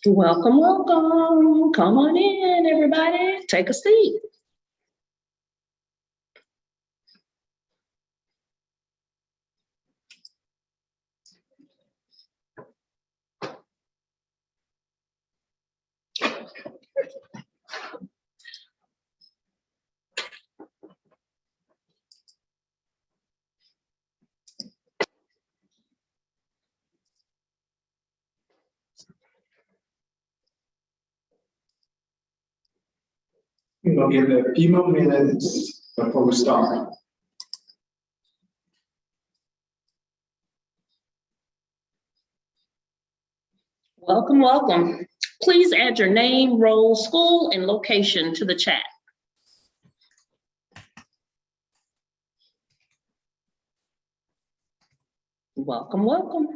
Welcome, welcome. Come on in, everybody. Take a seat. We're gonna give it a few more minutes before we start. Welcome, welcome. Please add your name, role, school, and location to the chat. Welcome, welcome.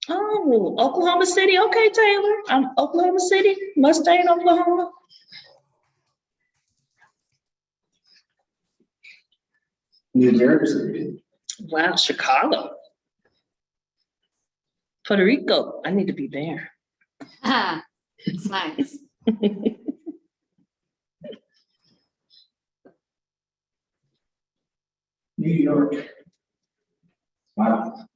Oh, Oklahoma City. Okay, Taylor. I'm Oklahoma City, Mustang, Oklahoma. New Jersey. Wow, Chicago. Puerto Rico. I need to be there. It's nice. New York. Wow.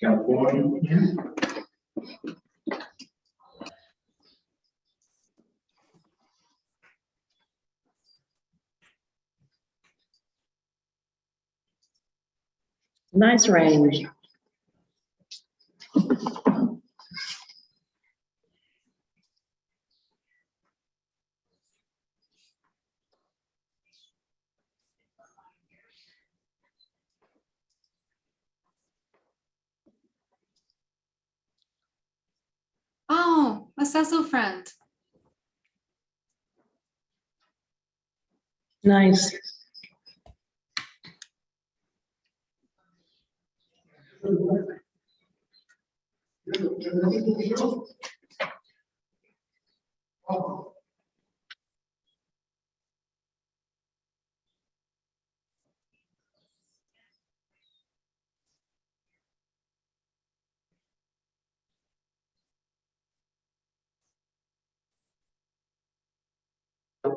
California. Nice range. Oh, a Cecil friend. Nice.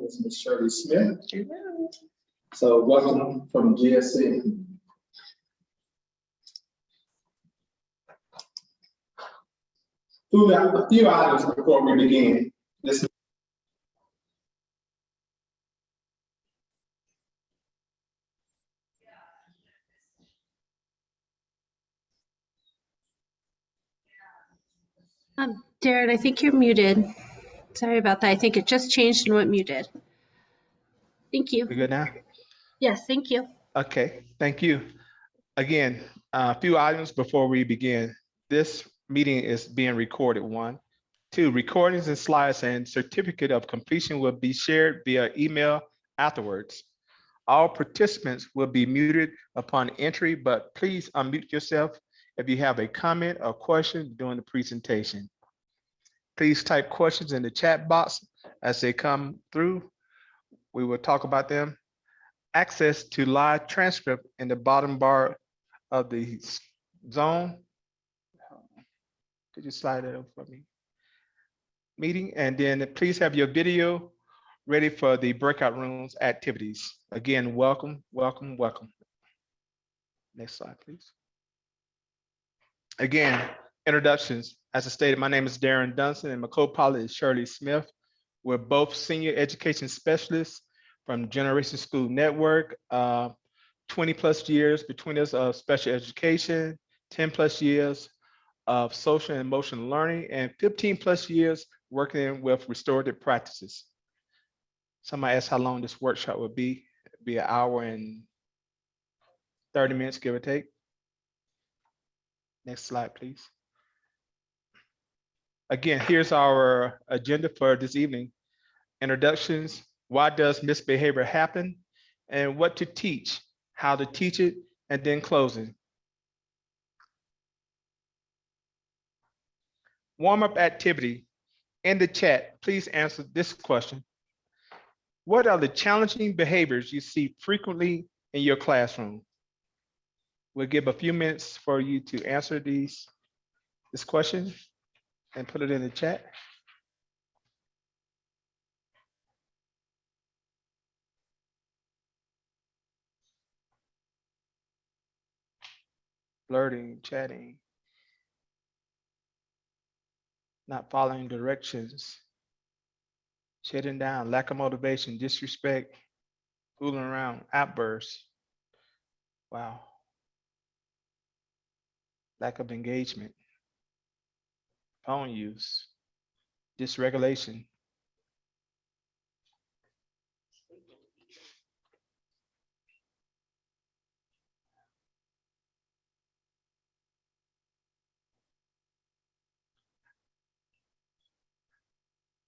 This is Ms. Shirley Smith. So welcome from GSC. A few items before we begin. Darren, I think you're muted. Sorry about that. I think it just changed and went muted. Thank you. We good now? Yes, thank you. Okay, thank you. Again, a few items before we begin. This meeting is being recorded, 1. 2, recordings and slides and certificate of completion will be shared via email afterwards. All participants will be muted upon entry, but please unmute yourself if you have a comment or question during the presentation. Please type questions in the chat box as they come through. We will talk about them. Access to live transcript in the bottom bar of the zone. Could you slide that over for me? Meeting, and then please have your video ready for the breakout rooms activities. Again, welcome, welcome, welcome. Next slide, please. Again, introductions. As I stated, my name is Darren Dunson and my co-pilot is Shirley Smith. We're both senior education specialists from Generation School Network. 20 plus years between us of special education, 10 plus years of social and emotional learning, and 15 plus years working with restorative practices. Somebody asked how long this workshop would be. It'd be 1 hour and 30 minutes, give or take. Next slide, please. Again, here's our agenda for this evening. Introductions, why does misbehavior happen, and what to teach, how to teach it, and then closing. Warm-up activity. In the chat, please answer this question. What are the challenging behaviors you see frequently in your classroom? We'll give a few minutes for you to answer this question and put it in the chat. Flirting, chatting, not following directions, shutting down, lack of motivation, disrespect, fooling around, outbursts. Wow. Lack of engagement, phone use, dysregulation.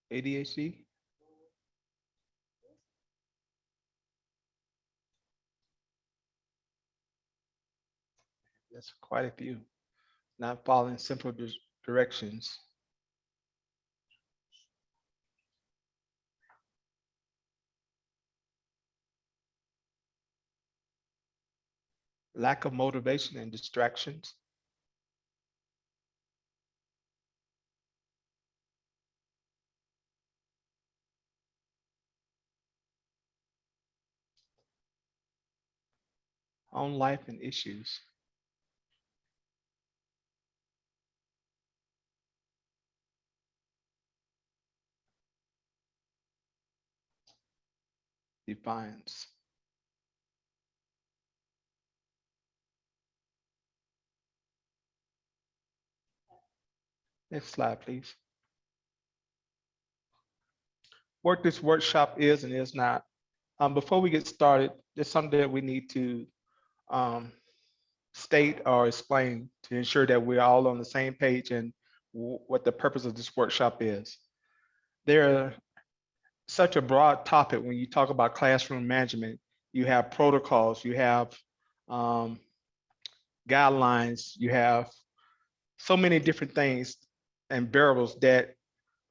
ADHD. That's quite a few. Not following simple directions. Lack of motivation and distractions. Home life and issues. Defiance. Next slide, please. What this workshop is and is not. Before we get started, there's something that we need to state or explain to ensure that we're all on the same page and what the purpose of this workshop is. There are such a broad topic when you talk about classroom management. You have protocols, you have guidelines, you have so many different things and variables that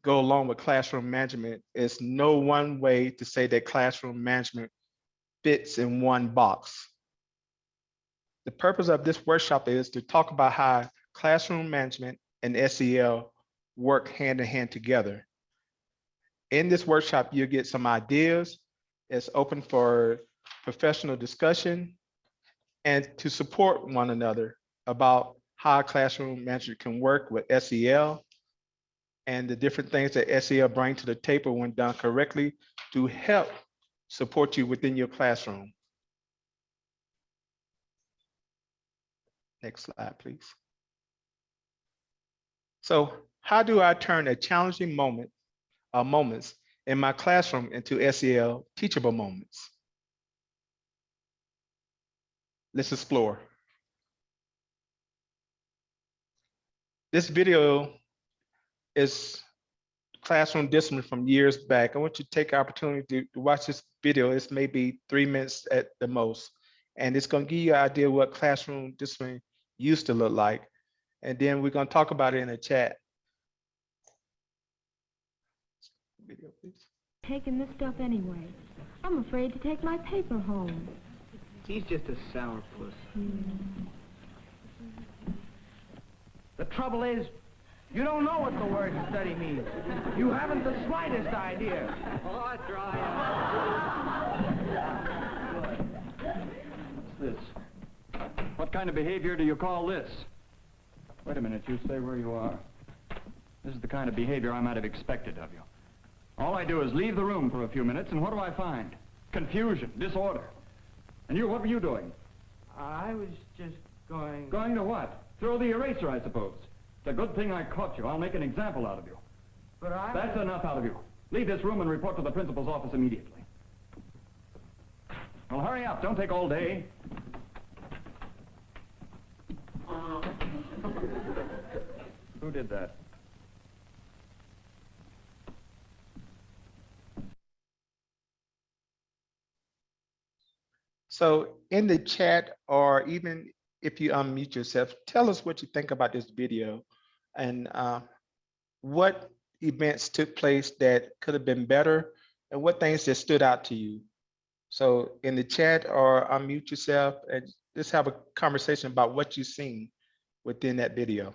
go along with classroom management. It's no one way to say that classroom management fits in one box. The purpose of this workshop is to talk about how classroom management and SEL work hand in hand together. In this workshop, you'll get some ideas. It's open for professional discussion and to support one another about how classroom management can work with SEL and the different things that SEL bring to the table when done correctly to help support you within your classroom. Next slide, please. So how do I turn a challenging moment or moments in my classroom into SEL teachable moments? Let's explore. This video is classroom discipline from years back. I want you to take the opportunity to watch this video. It's maybe 3 minutes at the most. And it's going to give you an idea what classroom discipline used to look like. And then we're going to talk about it in the chat. Video, please. Taking this stuff anyway. I'm afraid to take my paper home. He's just a sourpuss. The trouble is, you don't know what the word study means. You haven't the slightest idea. Oh, try What's this? What kind of behavior do you call this? Wait a minute, you stay where you are. This is the kind of behavior I might have expected of you. All I do is leave the room for a few minutes, and what do I find? Confusion, disorder. And you, what were you doing? I was just going... Going to what? Throw the eraser, I suppose. It's a good thing I caught you. I'll make an example out of you. But I... That's enough out of you. Leave this room and report to the principal's office immediately. Well, hurry up. Don't take all day. Who did that? So in the chat, or even if you unmute yourself, tell us what you think about this video and what events took place that could have been better and what things that stood out to you. So in the chat or unmute yourself and just have a conversation about what you've seen within that video.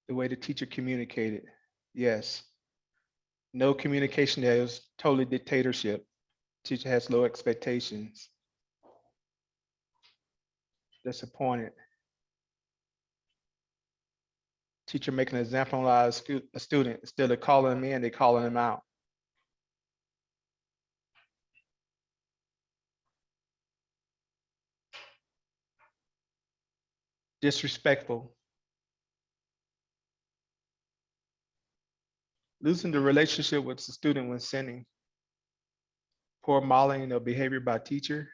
The way the teacher communicated. Yes. No communication there. It was totally dictatorship. Teacher has low expectations. Disappointed. Teacher making an example out of a student. Instead of calling them in, they calling them out. Disrespectful. Losing the relationship with the student when sending. Poor modeling of behavior by teacher.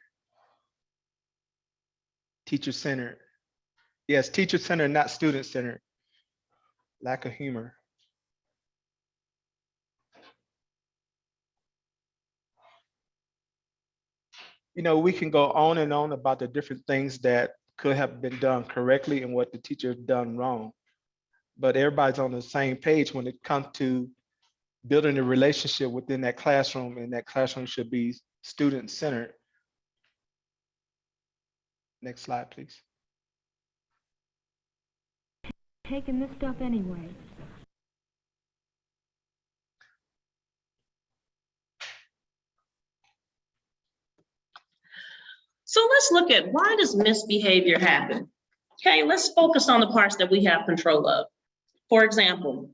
Teacher-centered. Yes, teacher-centered, not student-centered. Lack of humor. You know, we can go on and on about the different things that could have been done correctly and what the teacher done wrong. But everybody's on the same page when it comes to building a relationship within that classroom, and that classroom should be student-centered. Next slide, please. Taking this stuff anyway. So let's look at, why does misbehavior happen? Okay, let's focus on the parts that we have control of. For example,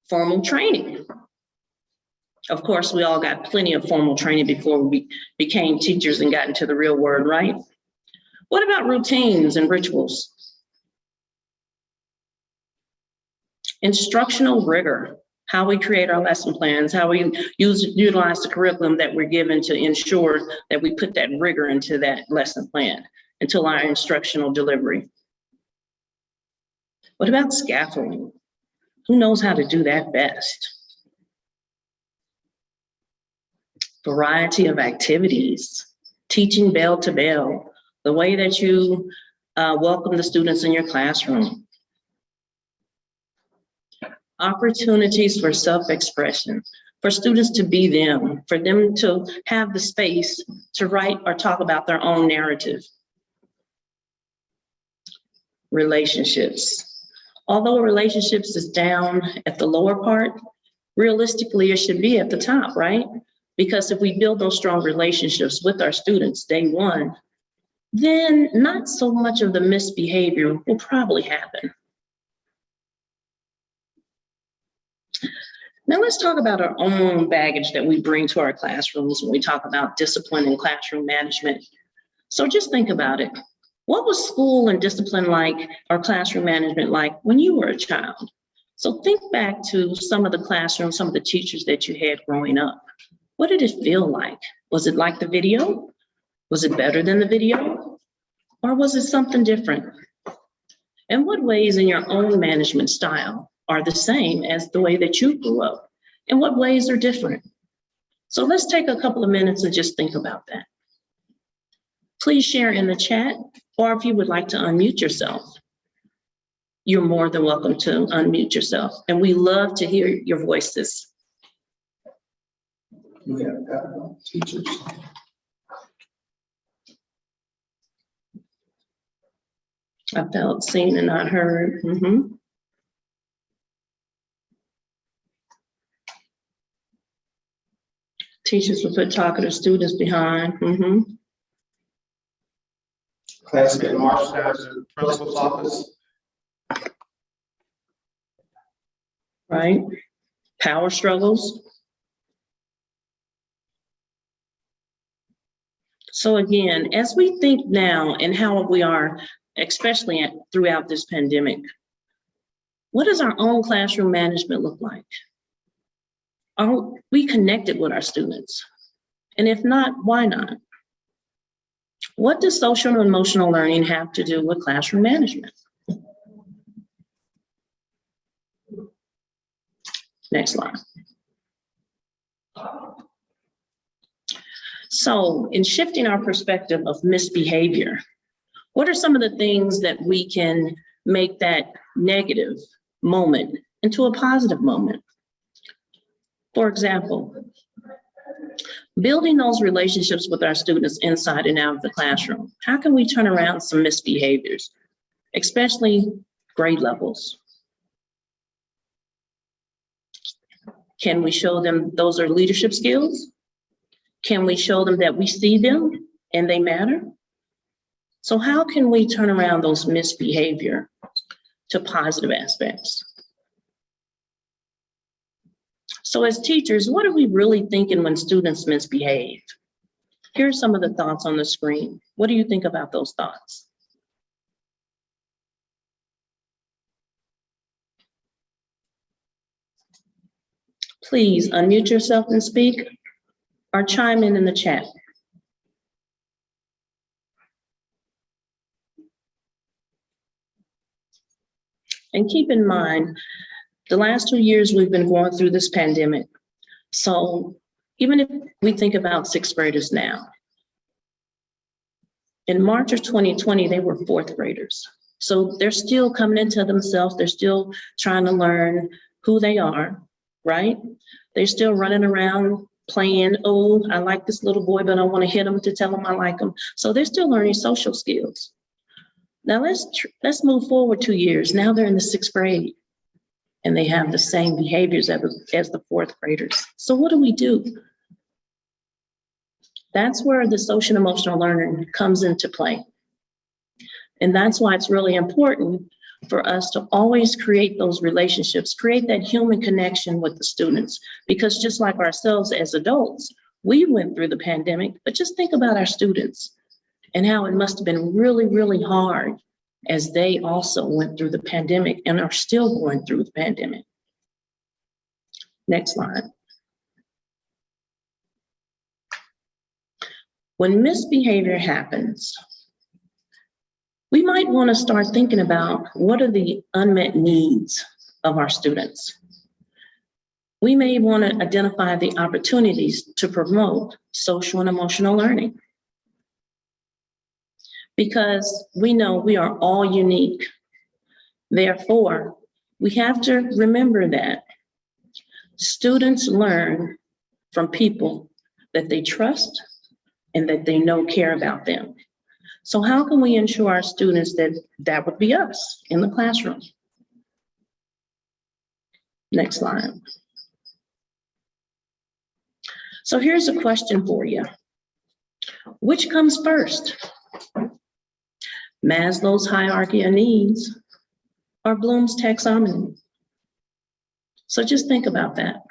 formal training. Of course, we all got plenty of formal training before we became teachers and got into the real world, right? What about routines and rituals? Instructional rigor, how we create our lesson plans, how we utilize the curriculum that we're given to ensure that we put that rigor into that lesson plan, into our instructional delivery. What about scaffolding? Who knows how to do that best? Variety of activities, teaching bell to bell, the way that you welcome the students in your classroom. Opportunities for self-expression, for students to be them, for them to have the space to write or talk about their own narrative. Relationships. Although relationships is down at the lower part, realistically it should be at the top, right? Because if we build those strong relationships with our students day one, then not so much of the misbehavior will probably happen. Now let's talk about our own baggage that we bring to our classrooms when we talk about discipline and classroom management. So just think about it. What was school and discipline like, or classroom management like, when you were a child? So think back to some of the classrooms, some of the teachers that you had growing up. What did it feel like? Was it like the video? Was it better than the video? Or was it something different? And what ways in your own management style are the same as the way that you grew up? And what ways are different? So let's take a couple of minutes and just think about that. Please share in the chat, or if you would like to unmute yourself, you're more than welcome to unmute yourself. And we love to hear your voices. We have teachers. I felt seen and not heard. Teachers will put talkative students behind. Class get marched down to the principal's office. Right? Power struggles. So again, as we think now and how we are, especially throughout this pandemic, what does our own classroom management look like? Are we connected with our students? And if not, why not? What does social and emotional learning have to do with classroom management? Next slide. So in shifting our perspective of misbehavior, what are some of the things that we can make that negative moment into a positive moment? For example, building those relationships with our students inside and out of the classroom. How can we turn around some misbehaviors, especially grade levels? Can we show them those are leadership skills? Can we show them that we see them and they matter? So how can we turn around those misbehavior to positive aspects? So as teachers, what are we really thinking when students misbehave? Here are some of the thoughts on the screen. What do you think about those thoughts? Please unmute yourself and speak, or chime in the chat. And keep in mind, the last 2 years we've been going through this pandemic. So even if we think about sixth graders now, in March of 2020, they were fourth graders. So they're still coming into themselves. They're still trying to learn who they are, right? They're still running around playing, oh, I like this little boy, but I want to hit him to tell him I like him. So they're still learning social skills. Now let's move forward 2 years. Now they're in the sixth grade and they have the same behaviors as the fourth graders. So what do? That's where the social and emotional learning comes into play. And that's why it's really important for us to always create those relationships, create that human connection with the students, because just like ourselves as adults, we went through the pandemic, but just think about our students and how it must have been really, really hard as they also went through the pandemic and are still going through the pandemic. Next slide. When misbehavior happens, we might want to start thinking about what are the unmet needs of our students. We may want to identify the opportunities to promote social and emotional learning, because we know we are all unique. Therefore, we have to remember that students learn from people that they trust and that they know care about them. So how can we ensure our students that would be us in the classroom? Next slide. So here's a question for you. Which comes first? Maslow's hierarchy of needs or Bloom's taxonomy? So just think about that.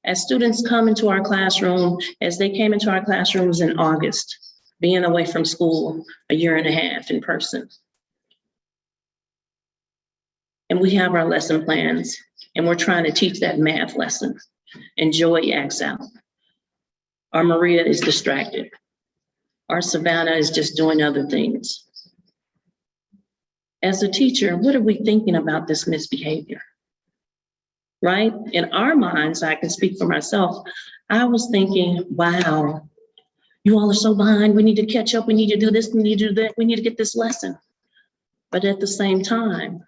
As students come into our classroom, as they came into our classrooms in August, being away from school a year and a half in person. And we have our lesson plans and we're trying to teach that math lesson. And Joy acts out. Our Maria is distracted. Our Savannah is just doing other things. As a teacher, what are we thinking about this misbehavior? Right? In our minds, I can speak for myself. I was thinking, wow, you all are so behind. We need to catch up. We need to do this. We need to do that. We need to get this lesson. But at the same time,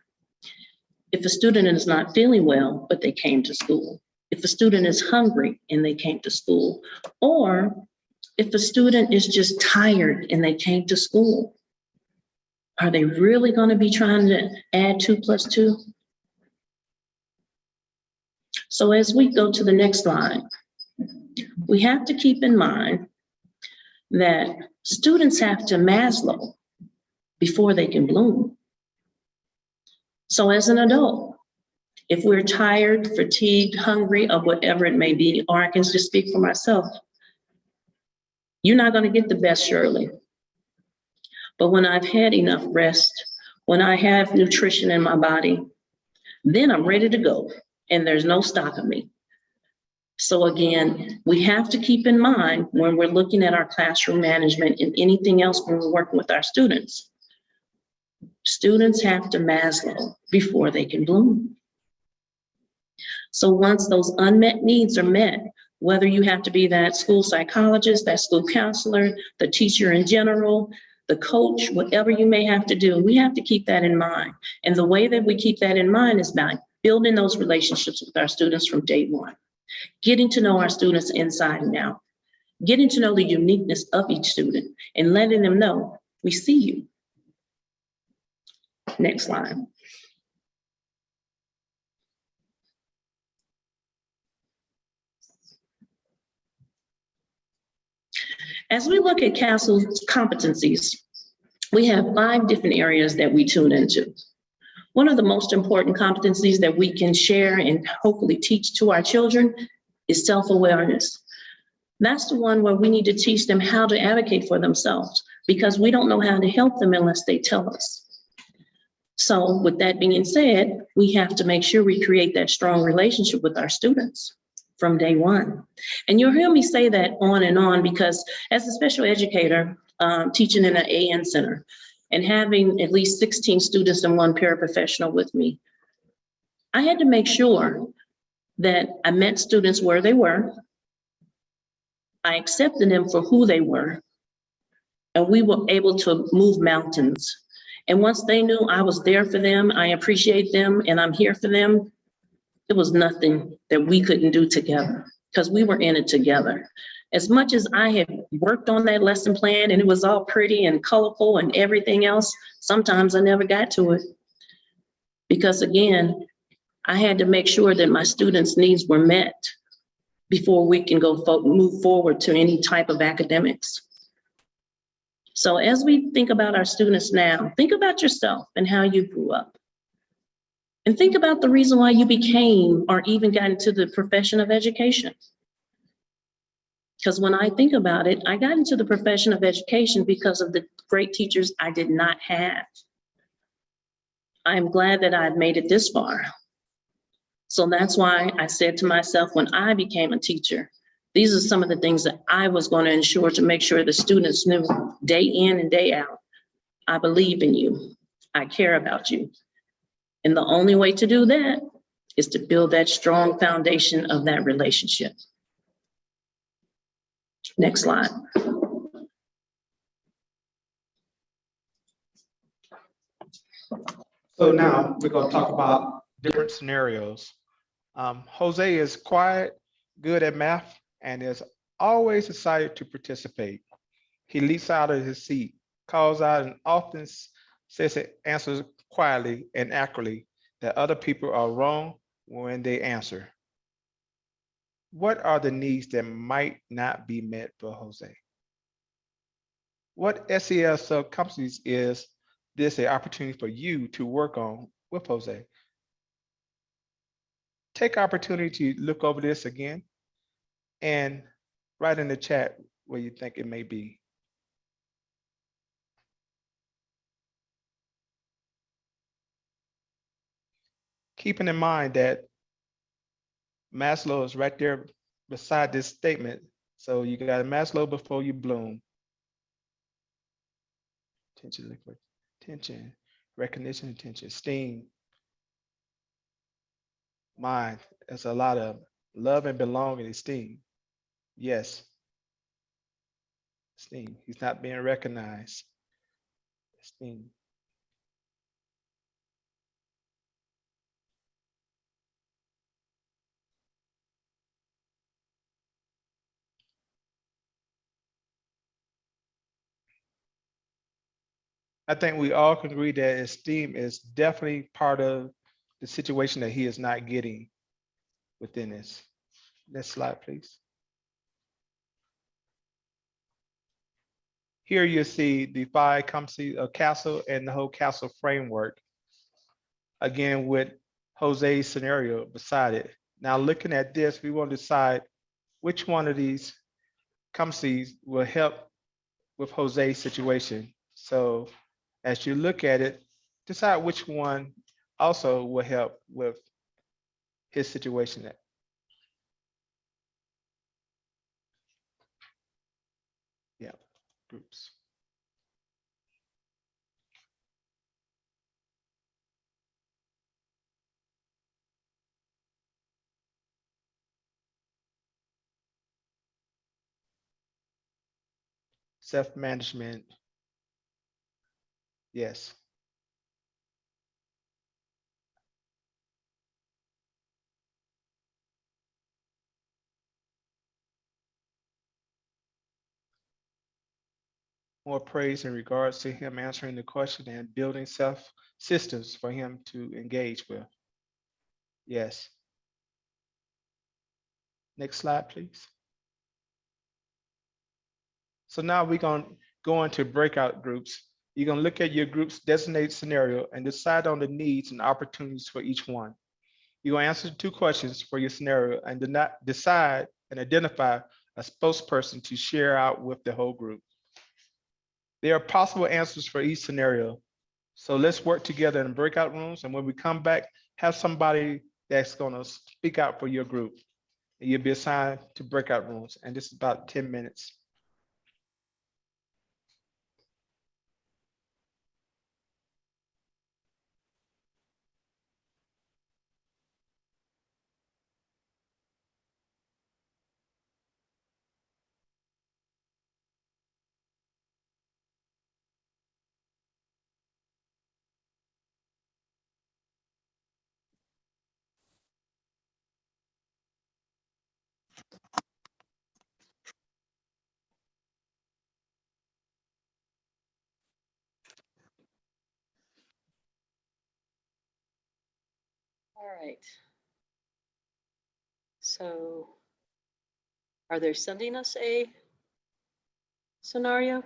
if a student is not feeling well, but they came to school, if a student is hungry and they came to school, or if a student is just tired and they came to school, are they really going to be trying to add 2 + 2? So as we go to the next slide, we have to keep in mind that students have to Maslow before they can bloom. So as an adult, if we're tired, fatigued, hungry, or whatever it may be, or I can just speak for myself, you're not going to get the best, surely. But when I've had enough rest, when I have nutrition in my body, then I'm ready to go and there's no stopping me. So again, we have to keep in mind when we're looking at our classroom management and anything else when we're working with our students. Students have to Maslow before they can bloom. So once those unmet needs are met, whether you have to be that school psychologist, that school counselor, the teacher in general, the coach, whatever you may have to do, we have to keep that in mind. And the way that we keep that in mind is by building those relationships with our students from day one, getting to know our students inside and out, getting to know the uniqueness of each student and letting them know we see you. Next slide. As we look at CASEL's competencies, we have 5 different areas that we tune into. One of the most important competencies that we can share and hopefully teach to our children is self-awareness. That's the one where we need to teach them how to advocate for themselves because we don't know how to help them unless they tell us. So with that being said, we have to make sure we create that strong relationship with our students from day one. And you'll hear me say that on and on because as a special educator, teaching in an AN center and having at least 16 students and 1 paraprofessional with me, I had to make sure that I met students where they were, I accepted them for who they were, and we were able to move mountains. And once they knew I was there for them, I appreciate them, and I'm here for them, there was nothing that we couldn't do together because we were in it together. As much as I had worked on that lesson plan and it was all pretty and colorful and everything else, sometimes I never got to it. Because again, I had to make sure that my students' needs were met before we can move forward to any type of academics. So as we think about our students now, think about yourself and how you grew up. And think about the reason why you became or even got into the profession of education. Because when I think about it, I got into the profession of education because of the great teachers I did not have. I'm glad that I've made it this far. So that's why I said to myself, when I became a teacher, these are some of the things that I was going to ensure to make sure the students knew day in and day out, I believe in you, I care about you. And the only way to do that is to build that strong foundation of that relationship. Next slide. So now we're going to talk about different scenarios. Jose is quiet, good at math, and is always excited to participate. He leaps out of his seat, calls out, and often says it answers quietly and accurately that other people are wrong when they answer. What are the needs that might not be met for Jose? What SEL sub-competencies is this an opportunity for you to work on with Jose? Take opportunity to look over this again and write in the chat where you think it may be. Keeping in mind that Maslow is right there beside this statement. So you got Maslow before you bloom. Attention, recognition, attention, esteem, mind. There's a lot of love and belonging, esteem. Yes, esteem. He's not being recognized. Esteem. I think we all can agree that esteem is definitely part of the situation that he is not getting within this. Next slide, please. Here you see the 5 competencies of CASEL and the whole CASEL framework. Again, with Jose's scenario beside it. Now looking at this, we want to decide which one of these competencies will help with Jose's situation. So as you look at it, decide which one also will help with his situation. groups. Self-management, yes. More praise in regards to him answering the question and building self systems for him to engage with. Yes. Next slide, please. So now we're going to go into breakout groups. You're going to look at your group's designated scenario and decide on the needs and opportunities for each one. You're going to answer 2 questions for your scenario and decide and identify a spokesperson to share out with the whole group. There are possible answers for each scenario. So let's work together in breakout rooms. And when we come back, have somebody that's going to speak out for your group. And you'll be assigned to breakout rooms. And this is about 10 minutes. All right. So are they sending us a scenario?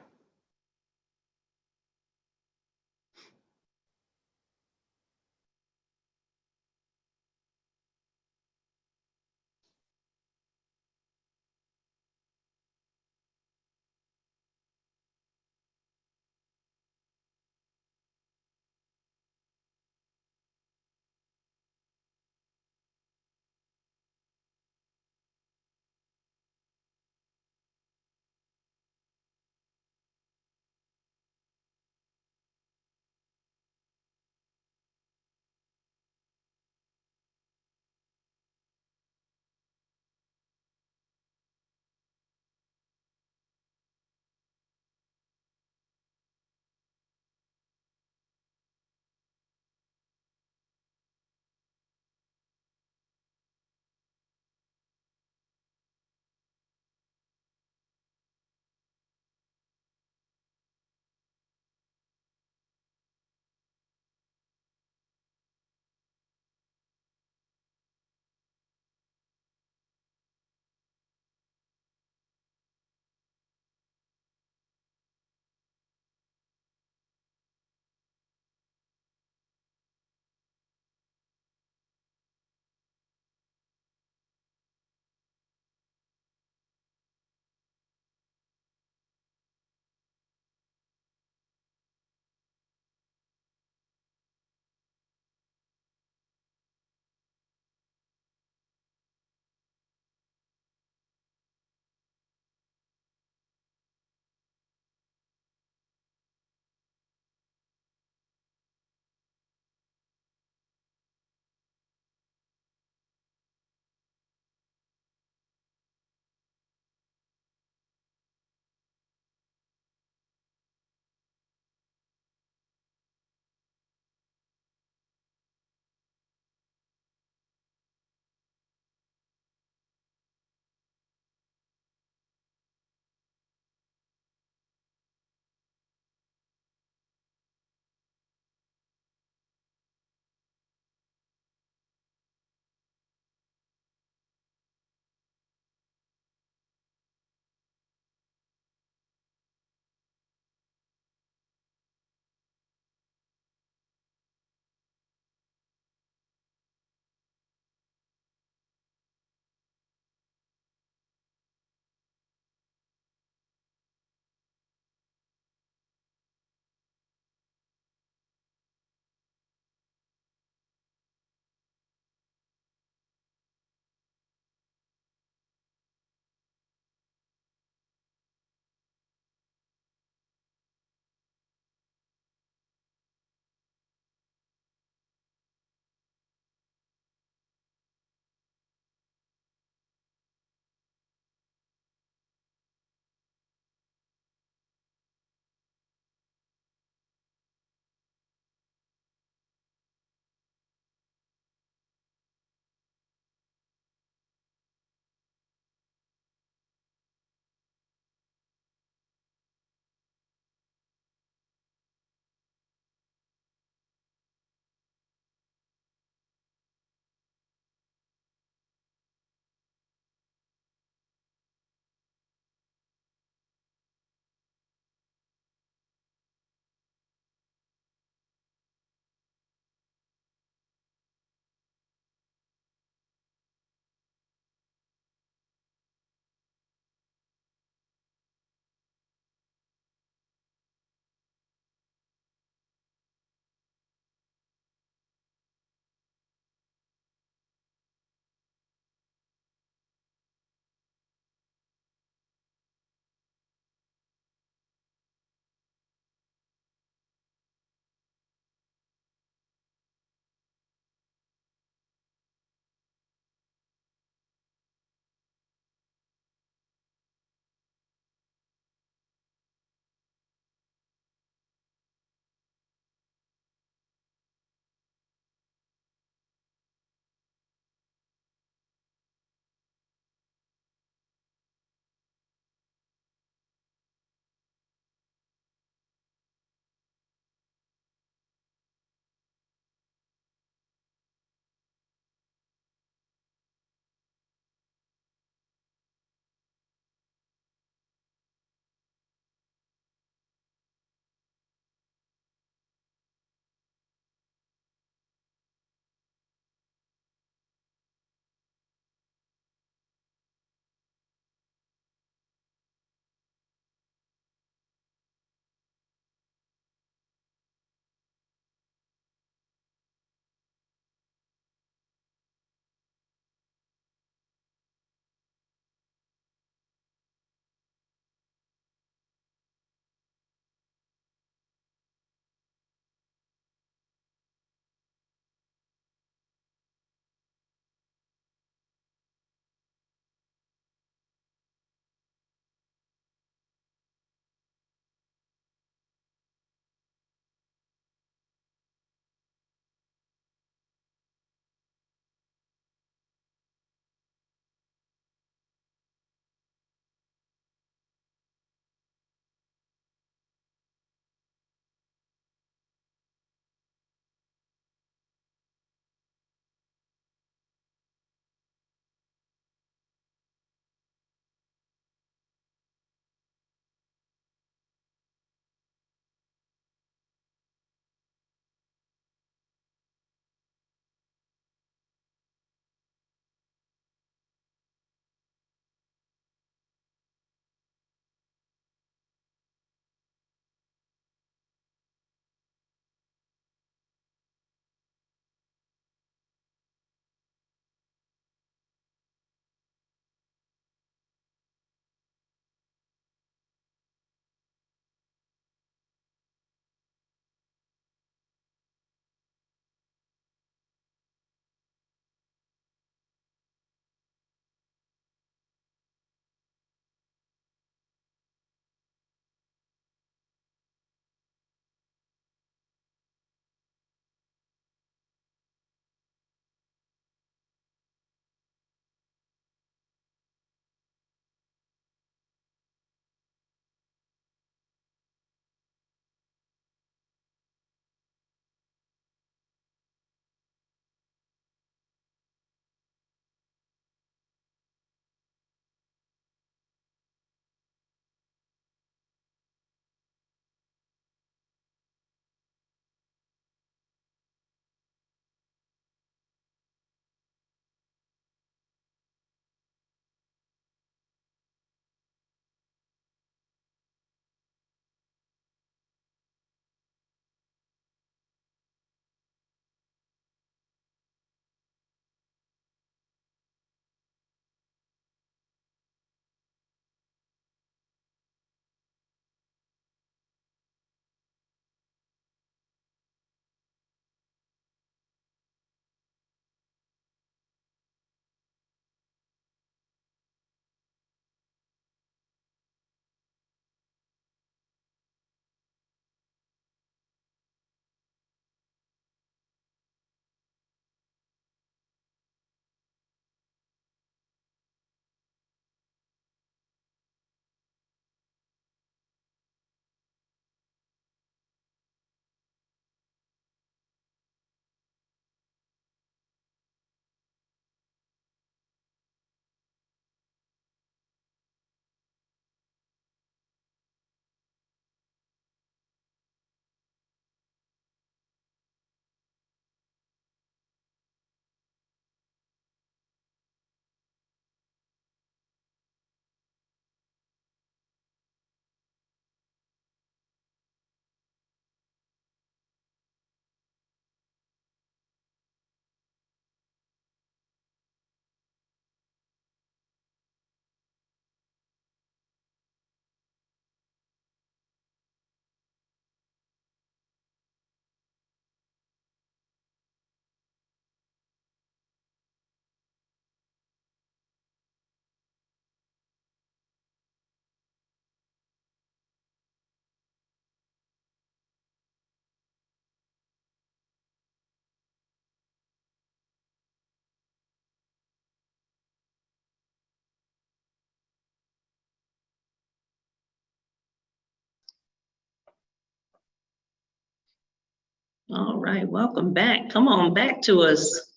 All right, welcome back. Come on back to us.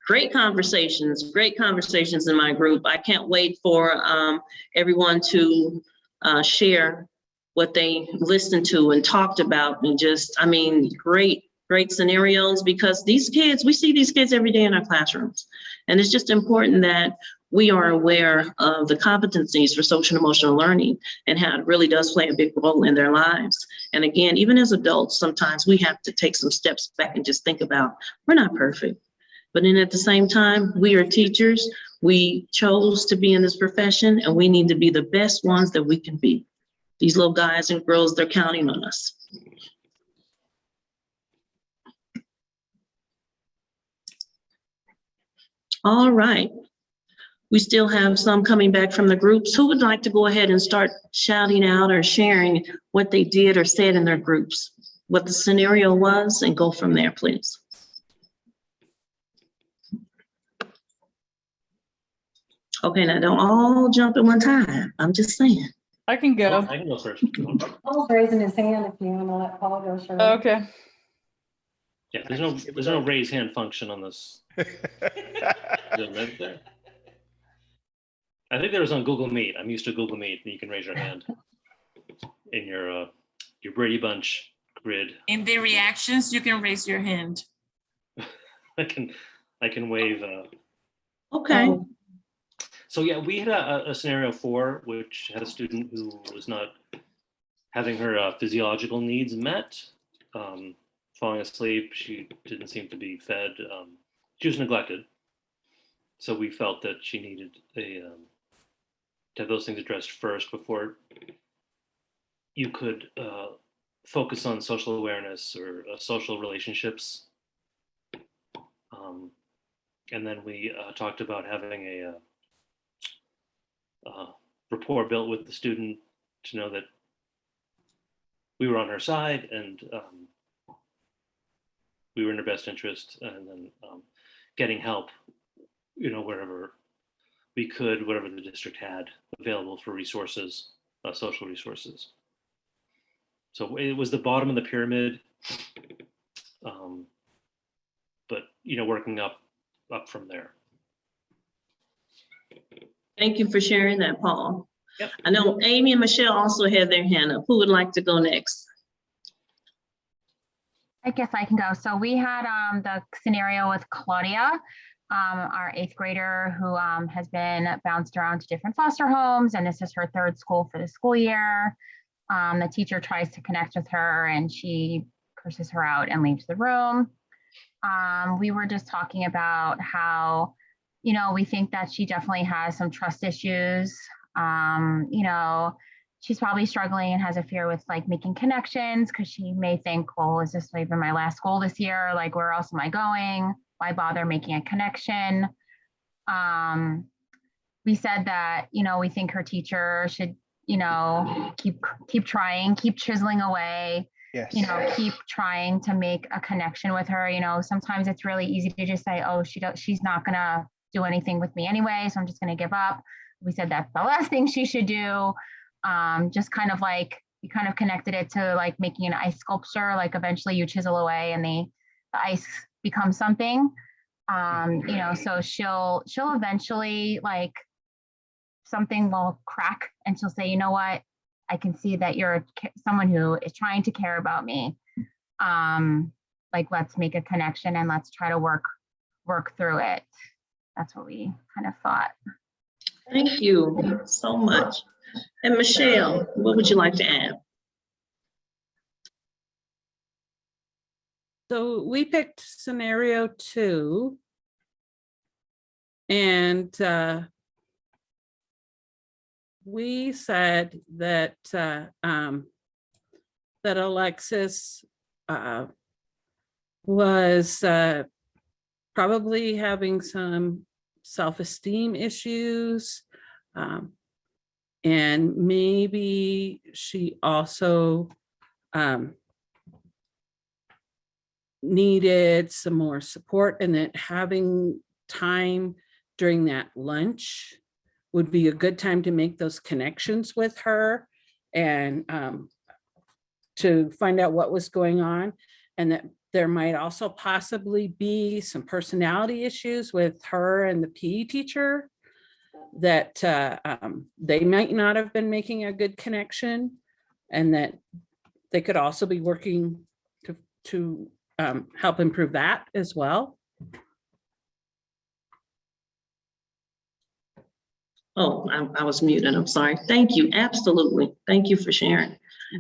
Great conversations in my group. I can't wait for everyone to share what they listened to and talked about, and just, I mean, great scenarios, because these kids, we see these kids every day in our classrooms. And it's just important that we are aware of the competencies for social and emotional learning and how it really does play a big role in their lives. And again, even as adults, sometimes we have to take some steps back and just think about, we're not perfect. But then at the same time, we are teachers. We chose to be in this profession, and we need to be the best ones that we can be. These little guys and girls, they're counting on us. All right. We still have some coming back from the groups. Who would like to go ahead and start shouting out or sharing what they did or said in their groups, what the scenario was, and go from there, please? Okay, now don't all jump at one time. I'm just saying. I can go. I can go first. Paul's raising his hand if you want to let Paul go, Shirley. Okay. Yeah, there's no raise hand function on this. Is it right there? I think there was on Google Meet. I'm used to Google Meet, and you can raise your hand in your Brady Bunch grid. In the reactions, you can raise your hand. I can wave. Okay. So yeah, we had a scenario 4, which had a student who was not having her physiological needs met. Falling asleep, she didn't seem to be fed. She was neglected. So we felt that she needed to have those things addressed first before you could focus on social awareness or social relationships. And then we talked about having a rapport built with the student to know that we were on her side and we were in her best interest, and then getting help, wherever we could, whatever the district had available for resources, social resources. So it was the bottom of the pyramid, but working up from there. Thank you for sharing that, Paul. Yep. I know Amy and Michelle also had their hand up. Who would like to go next? I guess I can go. So we had the scenario with Claudia, our 8th grader who has been bounced around to different foster homes, and this is her 3rd school for the school year. The teacher tries to connect with her and she curses her out and leaves the room. We were just talking about how, we think that she definitely has some trust issues. She's probably struggling and has a fear with like making connections, because she may think, well, is this even my last school this year? Like, where else am I going? Why bother making a connection? We said that, we think her teacher should, keep trying, keep chiseling away, Yes. Keep trying to make a connection with her. Sometimes it's really easy to just say, oh, she's not gonna do anything with me anyway, so I'm just gonna give up. We said that's the last thing she should do. Just kind of like, we kind of connected it to like making an ice sculpture, like eventually you chisel away and the ice becomes something. So she'll eventually, like, something will crack and she'll say, you know what, I can see that you're someone who is trying to care about me. Like, let's make a connection and let's try to work through it. That's what we kind of thought. Thank you so much. And Michelle, what would you like to add? So we picked scenario 2, and we said that that Alexis was probably having some self-esteem issues, and maybe she also needed some more support, and that having time during that lunch would be a good time to make those connections with her and to find out what was going on, and that there might also possibly be some personality issues with her and the PE teacher, that they might not have been making a good connection, and that they could also be working to help improve that as well. Oh, I was muted, I'm sorry. Thank you, absolutely. Thank you for sharing.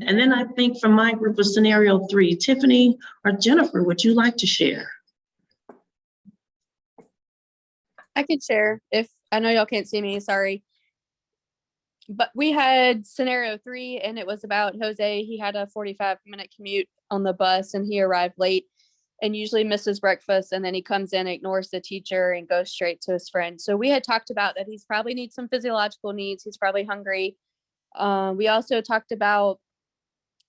And then I think from my group of scenario 3, Tiffany or Jennifer, would you like to share? I could share if I know y'all can't see me, sorry. But we had scenario 3 and it was about Jose. He had a 45-minute commute on the bus and he arrived late and usually misses breakfast, and then he comes in, ignores the teacher and goes straight to his friend. So we had talked about that he's probably needs some physiological needs. He's probably hungry. We also talked about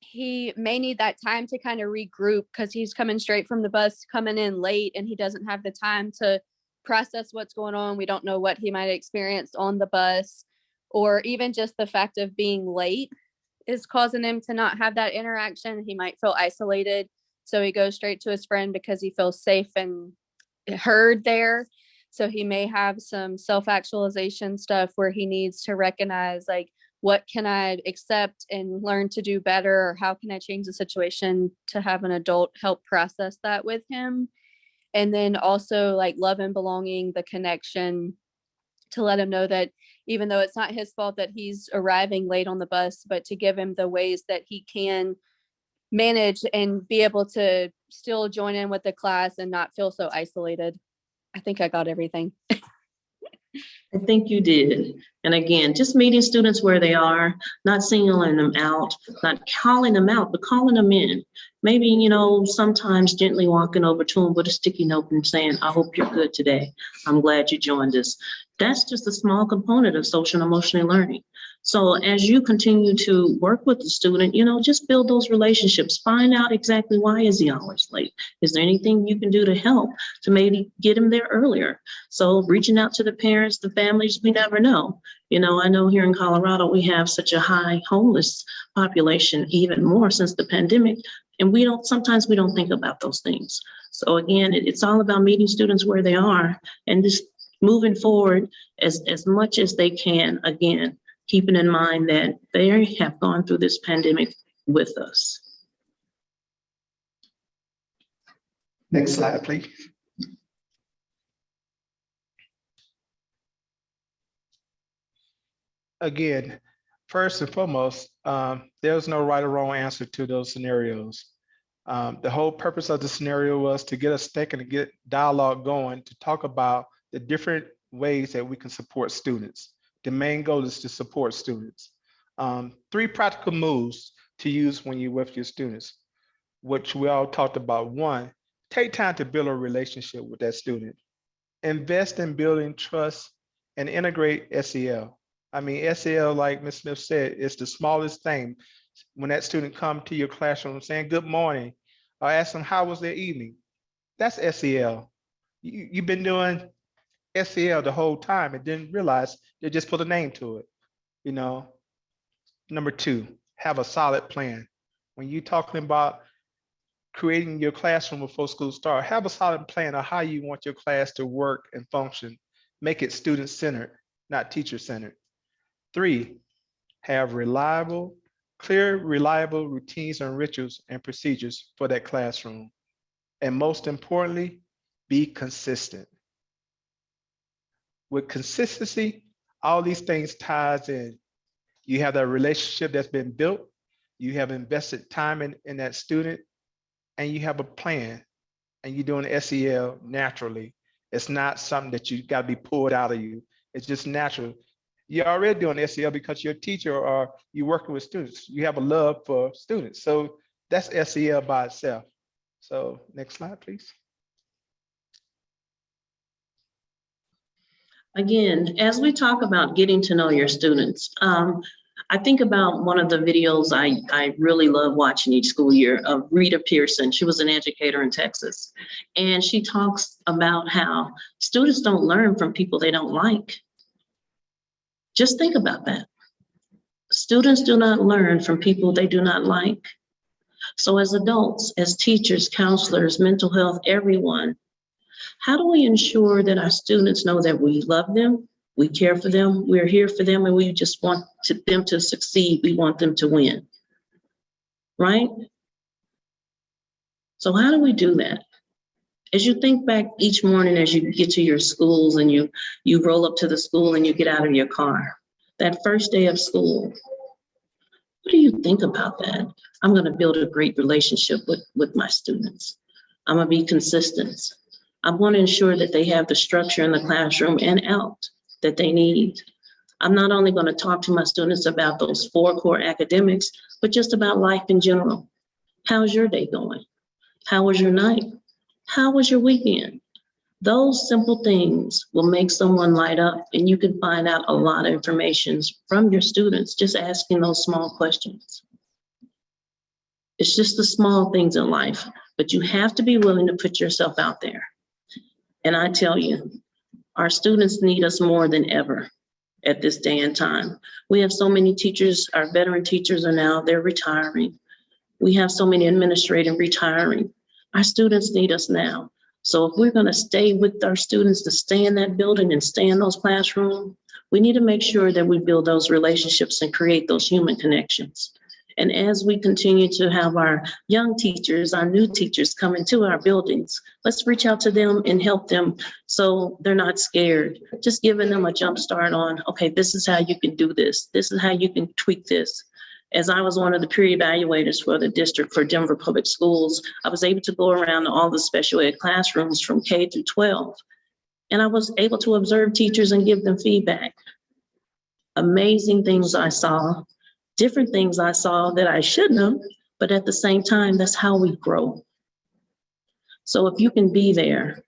he may need that time to kind of regroup because he's coming straight from the bus, coming in late, and he doesn't have the time to process what's going on. We don't know what he might have experienced on the bus, or even just the fact of being late is causing him to not have that interaction. He might feel isolated. So he goes straight to his friend because he feels safe and heard there. So he may have some self-actualization stuff where he needs to recognize, like, what can I accept and learn to do better? Or how can I change the situation to have an adult help process that with him? And then also like love and belonging, the connection, to let him know that even though it's not his fault that he's arriving late on the bus, but to give him the ways that he can manage and be able to still join in with the class and not feel so isolated. I think I got everything. I think you did. And again, just meeting students where they are, not singling them out, not calling them out, but calling them in. Maybe, you know, sometimes gently walking over to them with a sticky note and saying, I hope you're good today. I'm glad you joined us. That's just a small component of social and emotional learning. So as you continue to work with the student, you know, just build those relationships. Find out exactly why is he always late. Is there anything you can do to help to maybe get him there earlier? So reaching out to the parents, the families, we never know. You know, I know here in Colorado, we have such a high homeless population, even more since the pandemic. And sometimes we don't think about those things. So again, it's all about meeting students where they are and just moving forward as much as they can, again, keeping in mind that they have gone through this pandemic with us. Next slide, please. Again, first and foremost, there's no right or wrong answer to those scenarios. The whole purpose of the scenario was to get us thinking, to get dialogue going, to talk about the different ways that we can support students. The main goal is to support students. 3 practical moves to use when you're with your students, which we all talked about. 1, take time to build a relationship with that student. Invest in building trust and integrate SEL. I mean, SEL, like Ms. Smith said, is the smallest thing. When that student comes to your classroom saying good morning, or ask them how was their evening, that's SEL. You've been doing SEL the whole time and didn't realize they just put a name to it, you know. Number 2, have a solid plan. When you're talking about creating your classroom before school starts, have a solid plan of how you want your class to work and function. Make it student-centered, not teacher-centered. 3, have clear, reliable routines and rituals and procedures for that classroom. And most importantly, be consistent. With consistency, all these things ties in. You have that relationship that's been built, you have invested time in that student, and you have a plan, and you're doing SEL naturally. It's not something that you got to be pulled out of you. It's just natural. You're already doing SEL because you're a teacher or you're working with students. You have a love for students. So that's SEL by itself. So next slide, please. Again, as we talk about getting to know your students, I think about one of the videos I really love watching each school year of Rita Pearson. She was an educator in Texas. And she talks about how students don't learn from people they don't like. Just think about that. Students do not learn from people they do not like. So as adults, as teachers, counselors, mental health, everyone, how do we ensure that our students know that we love them, we care for them, we're here for them, and we just want them to succeed, we want them to win, right? So how do we do that? As you think back each morning as you get to your schools and you roll up to the school and you get out of your car, that first day of school, what do you think about that? I'm going to build a great relationship with my students. I'm going to be consistent. I want to ensure that they have the structure in the classroom and out that they need. I'm not only going to talk to my students about those 4 core academics, but just about life in general. How's your day going? How was your night? How was your weekend? Those simple things will make someone light up, and you can find out a lot of information from your students just asking those small questions. It's just the small things in life, but you have to be willing to put yourself out there. And I tell you, our students need us more than ever at this day and time. We have so many teachers, our veteran teachers they're retiring. We have so many administrators retiring. Our students need us now. So if we're going to stay with our students to stay in that building and stay in those classrooms, we need to make sure that we build those relationships and create those human connections. And as we continue to have our young teachers, our new teachers come into our buildings, let's reach out to them and help them so they're not scared. Just giving them a jump start on, okay, this is how you can do this. This is how you can tweak this. As I was one of the peer evaluators for the district for Denver Public Schools, I was able to go around to all the special ed classrooms from K through 12. And I was able to observe teachers and give them feedback. Amazing things I saw, different things I saw that I shouldn't have, but at the same time, that's how we grow. So if you can be there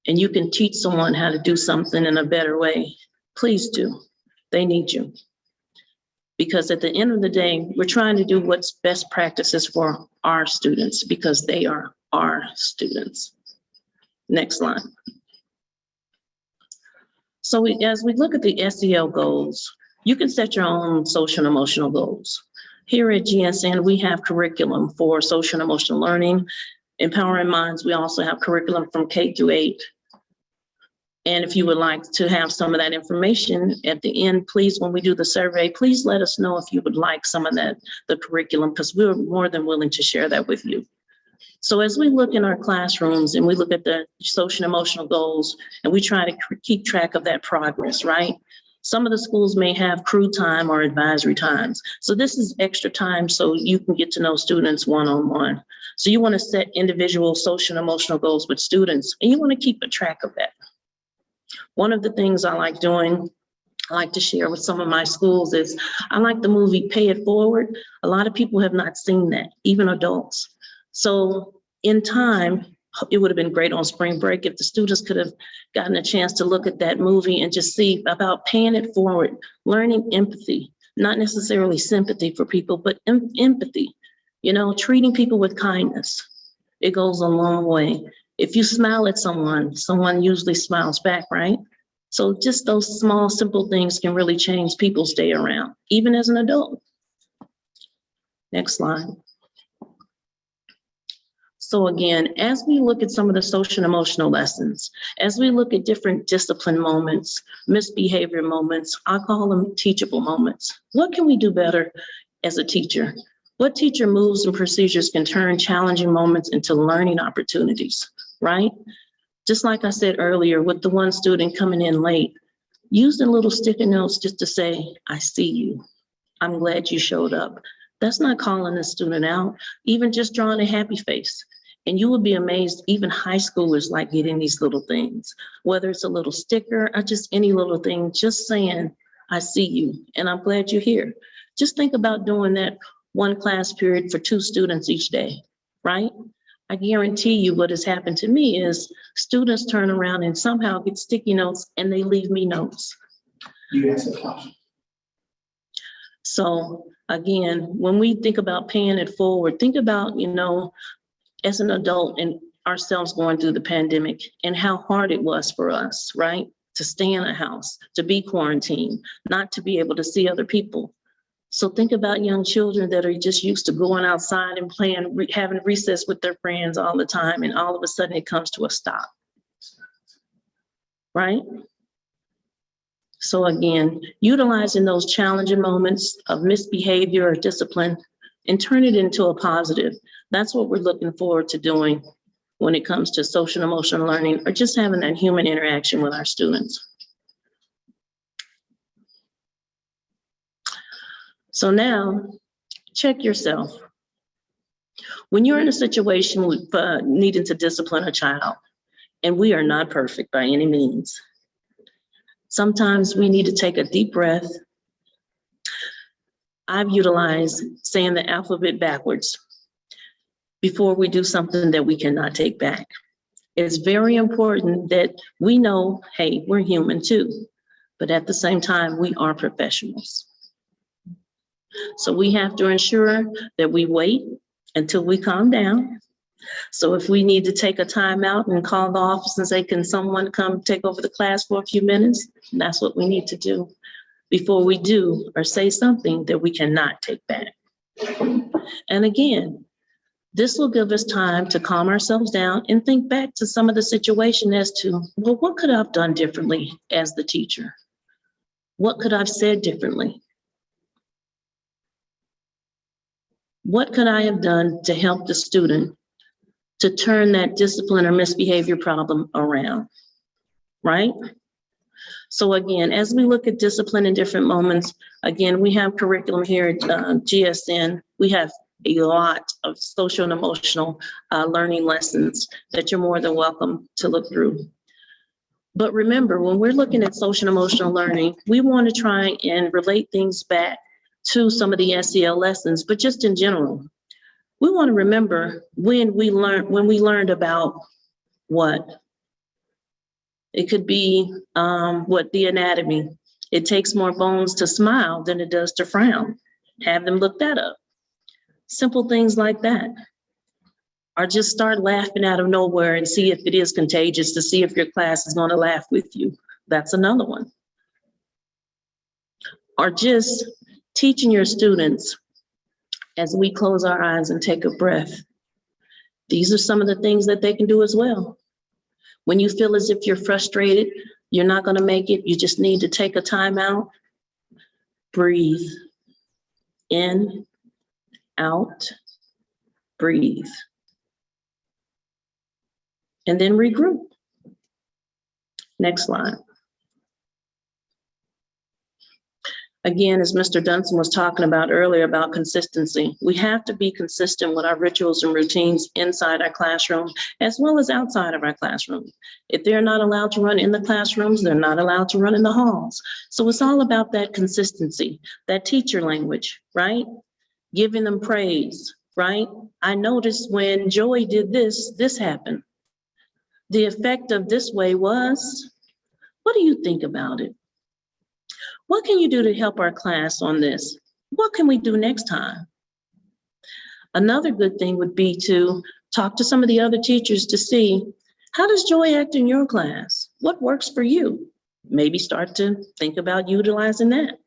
and you can teach someone how to do something in a better way, please do. They need you. Because at the end of the day, we're trying to do what's best practices for our students because they are our students. Next slide. So as we look at the SEL goals, you can set your own social and emotional goals. Here at GSN, we have curriculum for social and emotional learning. Empowering Minds, we also have curriculum from K through 8. And if you would like to have some of that information at the end, please, when we do the survey, please let us know if you would like some of that, the curriculum, because we're more than willing to share that with you. So as we look in our classrooms and we look at the social and emotional goals, and we try to keep track of that progress, right? Some of the schools may have crew time or advisory times. So this is extra time so you can get to know students one-on-one. So you want to set individual social and emotional goals with students, and you want to keep a track of that. One of the things I like doing, I like to share with some of my schools is I like the movie Pay It Forward. A lot of people have not seen that, even adults. So in time, it would have been great on spring break if the students could have gotten a chance to look at that movie and just see about paying it forward, learning empathy, not necessarily sympathy for people, but empathy, treating people with kindness. It goes a long way. If you smile at someone, someone usually smiles back, right? So just those small, simple things can really change people's day around, even as an adult. Next slide. So again, as we look at some of the social and emotional lessons, as we look at different discipline moments, misbehavior moments, I call them teachable moments. What can we do better as a teacher? What teacher moves and procedures can turn challenging moments into learning opportunities, right? Just like I said earlier, with the one student coming in late, use the little sticky notes just to say, I see you. I'm glad you showed up. That's not calling the student out, even just drawing a happy face. And you would be amazed, even high schoolers like getting these little things, whether it's a little sticker or just any little thing, just saying, I see you and I'm glad you're here. Just think about doing that one class period for 2 students each day, right? I guarantee you what has happened to me is students turn around and somehow get sticky notes and they leave me notes. You answer the question. So again, when we think about paying it forward, think about, as an adult and ourselves going through the pandemic and how hard it was for us, right? To stay in a house, to be quarantined, not to be able to see other people. So think about young children that are just used to going outside and playing, having recess with their friends all the time, and all of a sudden it comes to a stop, right? So again, utilizing those challenging moments of misbehavior or discipline and turn it into a positive. That's what we're looking forward to doing when it comes to social and emotional learning, or just having that human interaction with our students. So now, check yourself. When you're in a situation with needing to discipline a child, and we are not perfect by any means, sometimes we need to take a deep breath. I've utilized saying the alphabet backwards before we do something that we cannot take back. It's very important that we know, hey, we're human too, but at the same time, we are professionals. So we have to ensure that we wait until we calm down. So if we need to take a time out and call the office and say, can someone come take over the class for a few minutes? That's what we need to do before we do or say something that we cannot take back. And again, this will give us time to calm ourselves down and think back to some of the situation as to, well, what could I have done differently as the teacher? What could I have said differently? What could I have done to help the student to turn that discipline or misbehavior problem around, right? So again, as we look at discipline in different moments, again, we have curriculum here at GSN. We have a lot of social and emotional learning lessons that you're more than welcome to look through. But remember, when we're looking at social and emotional learning, we want to try and relate things back to some of the SEL lessons, but just in general. We want to remember when we learned about what? It could be the anatomy. It takes more bones to smile than it does to frown. Have them look that up. Simple things like that. Or just start laughing out of nowhere and see if it is contagious, to see if your class is going to laugh with you. That's another one. Or just teaching your students, as we close our eyes and take a breath, these are some of the things that they can do as well. When you feel as if you're frustrated, you're not going to make it, you just need to take a time out, breathe, in, out, breathe, and then regroup. Next slide. Again, as Mr. Dunson was talking about earlier about consistency, we have to be consistent with our rituals and routines inside our classroom as well as outside of our classroom. If they're not allowed to run in the classrooms, they're not allowed to run in the halls. So it's all about that consistency, that teacher language, right? Giving them praise, right? I noticed when Joey did this, this happened. The effect of this way was, what do you think about it? What can you do to help our class on this? What can we do next time? Another good thing would be to talk to some of the other teachers to see, how does Joy act in your class? What works for you? Maybe start to think about utilizing that.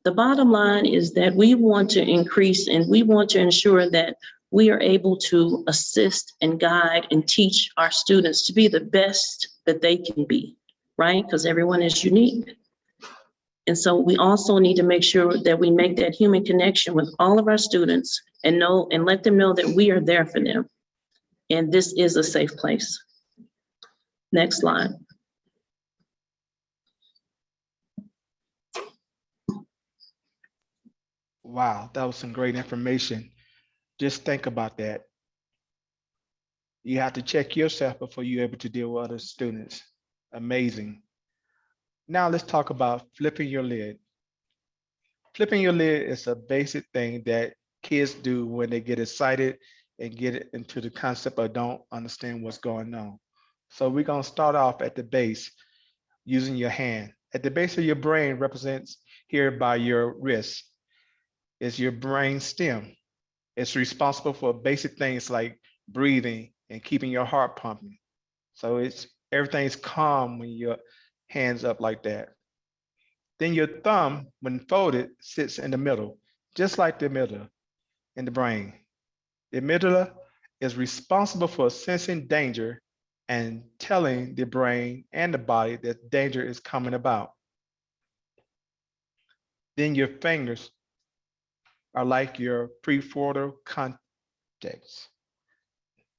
The bottom line is that we want to increase and we want to ensure that we are able to assist and guide and teach our students to be the best that they can be, right? Because everyone is unique. And so we also need to make sure that we make that human connection with all of our students and let them know that we are there for them. And this is a safe place. Next slide. Wow, that was some great information. Just think about that. You have to check yourself before you're able to deal with other students. Amazing. Now let's talk about flipping your lid. Flipping your lid is a basic thing that kids do when they get excited and get into the concept of don't understand what's going on. So we're gonna start off at the base using your hand. At the base of your brain represents here by your wrist is your brain stem. It's responsible for basic things like breathing and keeping your heart pumping. So everything's calm when your hands up like that. Then your thumb, when folded, sits in the middle, just like the amygdala in the brain. The amygdala is responsible for sensing danger and telling the brain and the body that danger is coming about. Then your fingers are like your prefrontal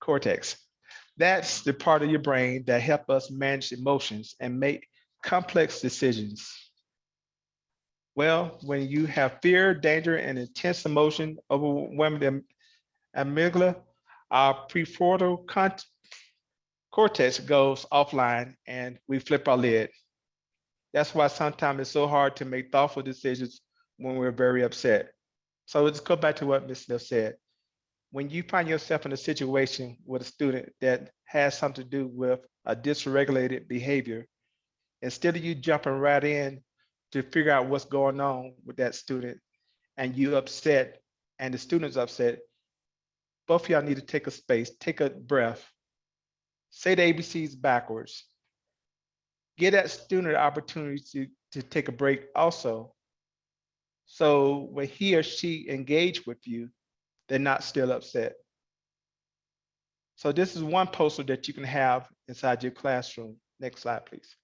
cortex. That's the part of your brain that help us manage emotions and make complex decisions. Well, when you have fear, danger, and intense emotion overwhelming the amygdala, our prefrontal cortex goes offline and we flip our lid. That's why sometimes it's so hard to make thoughtful decisions when we're very upset. So let's go back to what Ms. Smith said. When you find yourself in a situation with a student that has something to do with a dysregulated behavior, instead of you jumping right in to figure out what's going on with that student and you upset and the student's upset, both of y'all need to take a space, take a breath, say the ABCs backwards, give that student an opportunity to take a break also. So when he or she engage with you, they're not still upset. So this is one poster that you can have inside your classroom. Next slide, please.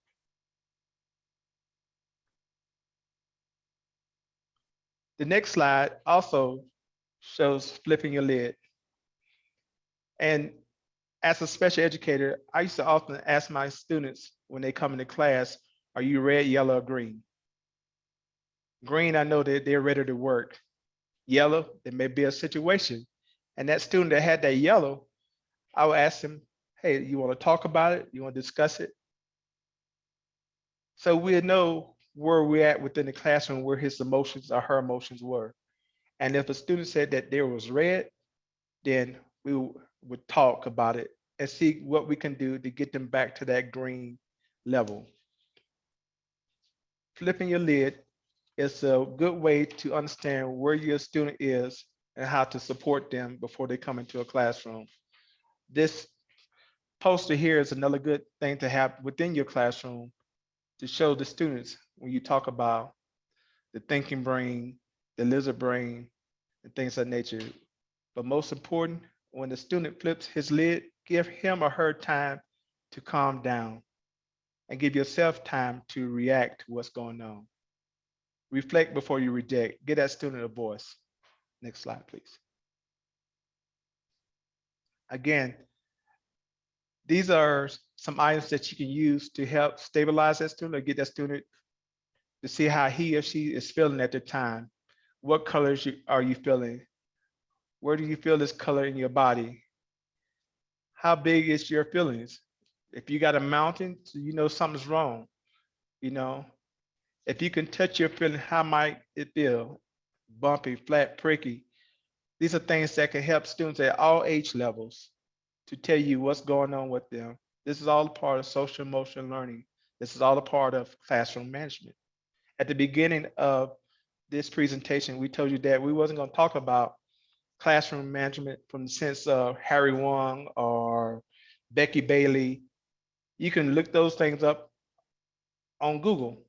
The next slide also shows flipping your lid. And as a special educator, I used to often ask my students when they come into class, are you red, yellow, or green? Green, I know that they're ready to work. Yellow, there may be a situation. And that student that had that yellow, I would ask them, hey, you want to talk about it? You want to discuss it? So we'll know where we're at within the classroom, where his emotions or her emotions were. And if a student said that there was red, then we would talk about it and see what we can do to get them back to that green level. Flipping your lid is a good way to understand where your student is and how to support them before they come into a classroom. This poster here is another good thing to have within your classroom to show the students when you talk about the thinking brain, the lizard brain, and things of that nature. But most important, when the student flips his lid, give him or her time to calm down and give yourself time to react to what's going on. Reflect before you reject. Give that student a voice. Next slide, please. Again, these are some items that you can use to help stabilize that student or get that student to see how he or she is feeling at the time. What colors are you feeling? Where do you feel this color in your body? How big is your feelings? If you got a mountain, so you know something's wrong. You know, if you can touch your feeling, how might it feel? Bumpy, flat, pricky. These are things that can help students at all age levels to tell you what's going on with them. This is all a part of social emotional learning. This is all a part of classroom management. At the beginning of this presentation, we told you that we wasn't going to talk about classroom management from the sense of Harry Wong or Becky Bailey. You can look those things up on Google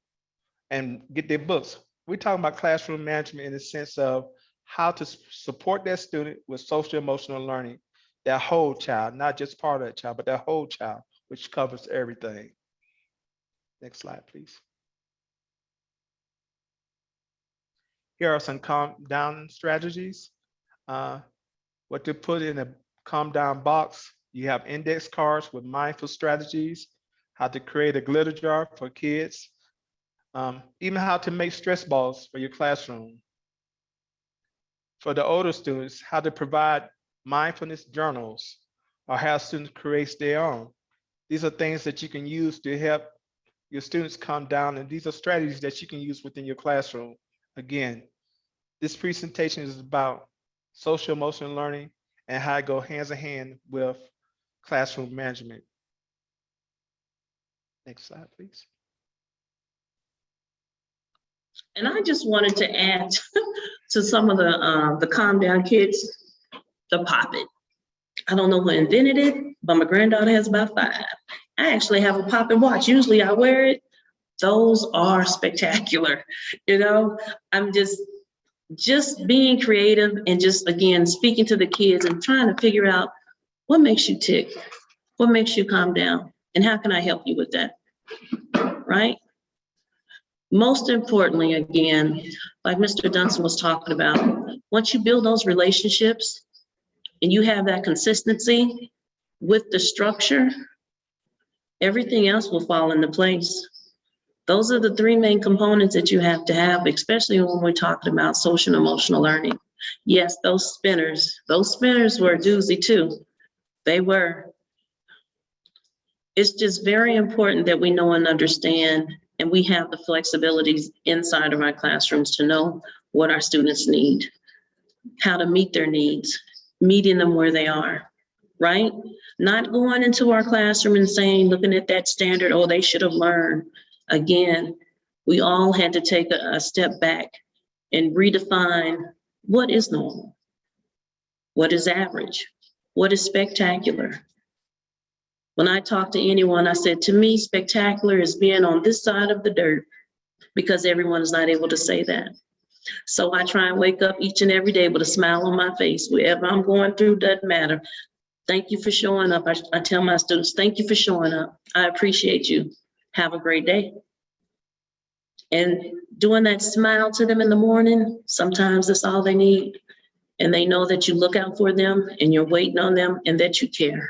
and get their books. We're talking about classroom management in the sense of how to support that student with social emotional learning, that whole child, not just part of that child, but that whole child, which covers everything. Next slide, please. Here are some calm down strategies. What to put in a calm down box. You have index cards with mindful strategies, how to create a glitter jar for kids, even how to make stress balls for your classroom. For the older students, how to provide mindfulness journals or how students create their own. These are things that you can use to help your students calm down, and these are strategies that you can use within your classroom. Again, this presentation is about social emotional learning and how it goes hands in hand with classroom management. Next slide, please. And I just wanted to add to some of the calm down kits, the Pop It. I don't know who invented it, but my granddaughter has about 5. I actually have a Pop It watch. Usually I wear it, Those are spectacular. You know, I'm just being creative and just, again, speaking to the kids and trying to figure out what makes you tick, what makes you calm down, and how can I help you with that, right? Most importantly, again, like Mr. Dunson was talking about, once you build those relationships and you have that consistency with the structure, everything else will fall into place. Those are the three main components that you have to have, especially when we're talking about social and emotional learning. Yes, those spinners were a doozy too. They were. It's just very important that we know and understand, and we have the flexibilities inside of our classrooms to know what our students need, how to meet their needs, meeting them where they are, right? Not going into our classroom and saying, looking at that standard, oh, they should have learned. Again, we all had to take a step back and redefine what is normal, what is average, what is spectacular. When I talk to anyone, I said, to me, spectacular is being on this side of the dirt, because everyone is not able to say that. So I try and wake up each and every day with a smile on my face. Whatever I'm going through, doesn't matter. Thank you for showing up. I tell my students, thank you for showing up. I appreciate you. Have a great day. And doing that smile to them in the morning, sometimes that's all they need. And they know that you look out for them and you're waiting on them and that you care.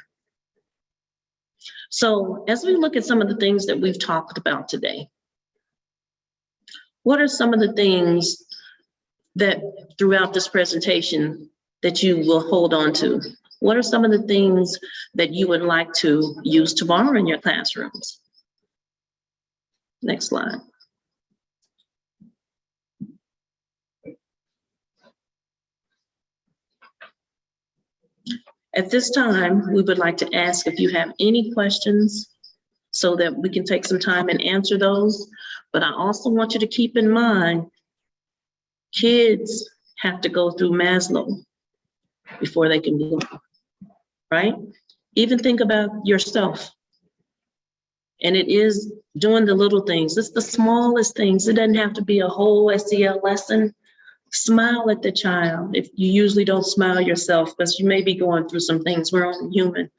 So as we look at some of the things that we've talked about today, what are some of the things that throughout this presentation that you will hold on to? What are some of the things that you would like to use tomorrow in your classrooms? Next slide. At this time, we would like to ask if you have any questions so that we can take some time and answer those. But I also want you to keep in mind, kids have to go through Maslow before they can move, right? Even think about yourself. And it is doing the little things. It's the smallest things. It doesn't have to be a whole SEL lesson. Smile at the child. If you usually don't smile yourself, because you may be going through some things, we're only human.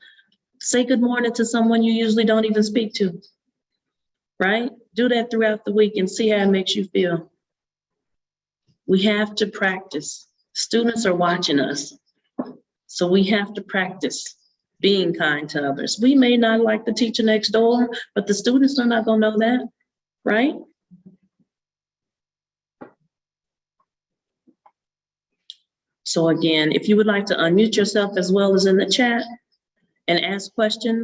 Say good morning to someone you usually don't even speak to, right? Do that throughout the week and see how it makes you feel. We have to practice. Students are watching us, so we have to practice being kind to others. We may not like the teacher next door, but the students are not going to know that, right? So again, if you would like to unmute yourself as well as in the chat and ask questions,